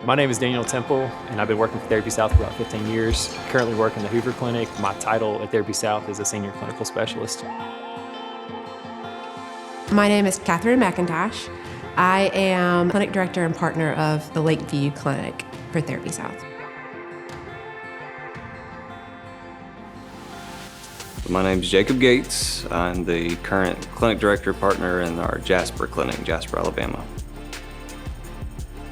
My name is Daniel Temple, and I've been working for Therapy South for about 15 years. I currently work in the Hoover Clinic. My title at Therapy South is a Senior Clinical Specialist. My name is Catherine McIntosh. I am Clinic Director and Partner of the Lakeview Clinic for Therapy South. My name is Jacob Gates. I'm the current Clinic Director Partner in our Jasper Clinic, Jasper, Alabama.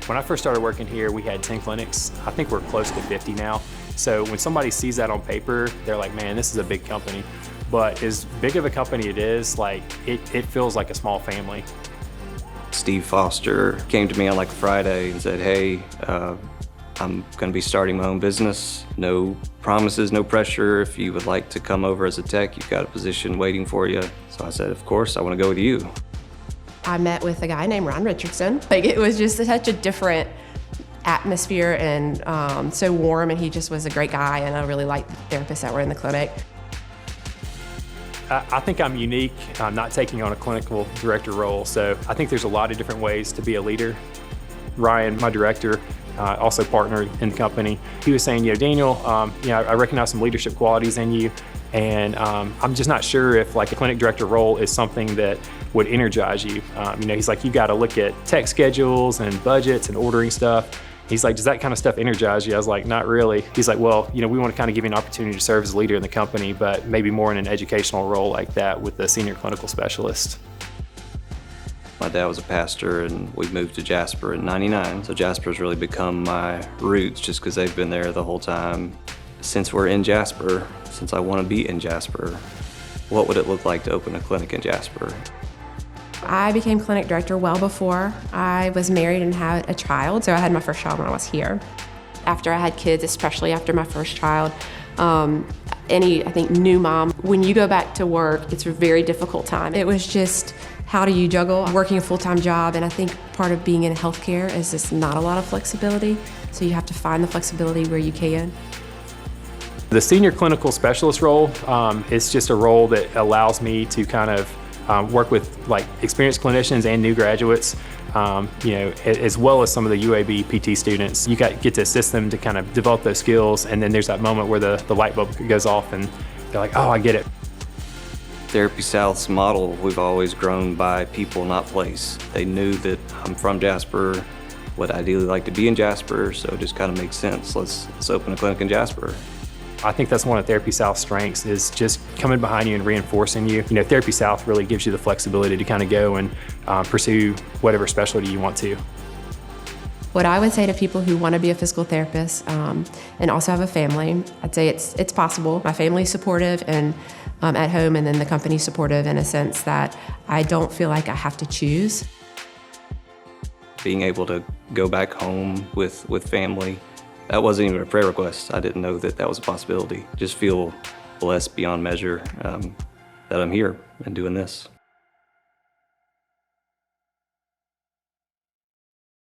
When I first started working here, we had 10 clinics. I think we're close to 50 now. So when somebody sees that on paper, they're like, man, this is a big company. But as big of a company it is, it feels like a small family. Steve Foster came to me on like a Friday and said, hey, I'm gonna be starting my own business. No promises, no pressure. If you would like to come over as a tech, you've got a position waiting for you. So I said, of course, I wanna go with you. I met with a guy named Ron Richardson. It was just such a different atmosphere and so warm, and he just was a great guy, and I really liked the therapists that were in the clinic. I think I'm unique. I'm not taking on a clinical director role, so I think there's a lot of different ways to be a leader. Ryan, my director, also partnered in the company, he was saying, Daniel, I recognize some leadership qualities in you, and I'm just not sure if like a clinic director role is something that would energize you. He's like, you got to look at tech schedules and budgets and ordering stuff. He's like, does that kind of stuff energize you? I was like, not really. He's like, well, we want to kind of give you an opportunity to serve as a leader in the company, but maybe more in an educational role like that with the senior clinical specialist. My dad was a pastor, and we moved to Jasper in '99. So Jasper's really become my roots just because they've been there the whole time. Since we're in Jasper, since I want to be in Jasper, what would it look like to open a clinic in Jasper? I became clinic director well before I was married and had a child, so I had my first child when I was here. After I had kids, especially after my first child, I think new mom, when you go back to work, it's a very difficult time. It was just, how do you juggle working a full-time job? And I think part of being in healthcare is just not a lot of flexibility, so you have to find the flexibility where you can. The senior clinical specialist role is just a role that allows me to kind of work with experienced clinicians and new graduates, as well as some of the UAB PT students. You get to assist them to kind of develop those skills, and then there's that moment where the light bulb goes off and they're like, oh, I get it. Therapy South's model, we've always grown by people, not place. They knew that I'm from Jasper, would ideally like to be in Jasper, so it just kind of makes sense. Let's open a clinic in Jasper. I think that's one of Therapy South's strengths, is just coming behind you and reinforcing you. Therapy South really gives you the flexibility to kind of go and pursue whatever specialty you want to. What I would say to people who want to be a physical therapist and also have a family, I'd say it's possible. My family's supportive and at home, and then the company's supportive in a sense that I don't feel like I have to choose. Being able to go back home with family, that wasn't even a prayer request. I didn't know that was a possibility. Just feel blessed beyond measure that I'm here and doing this.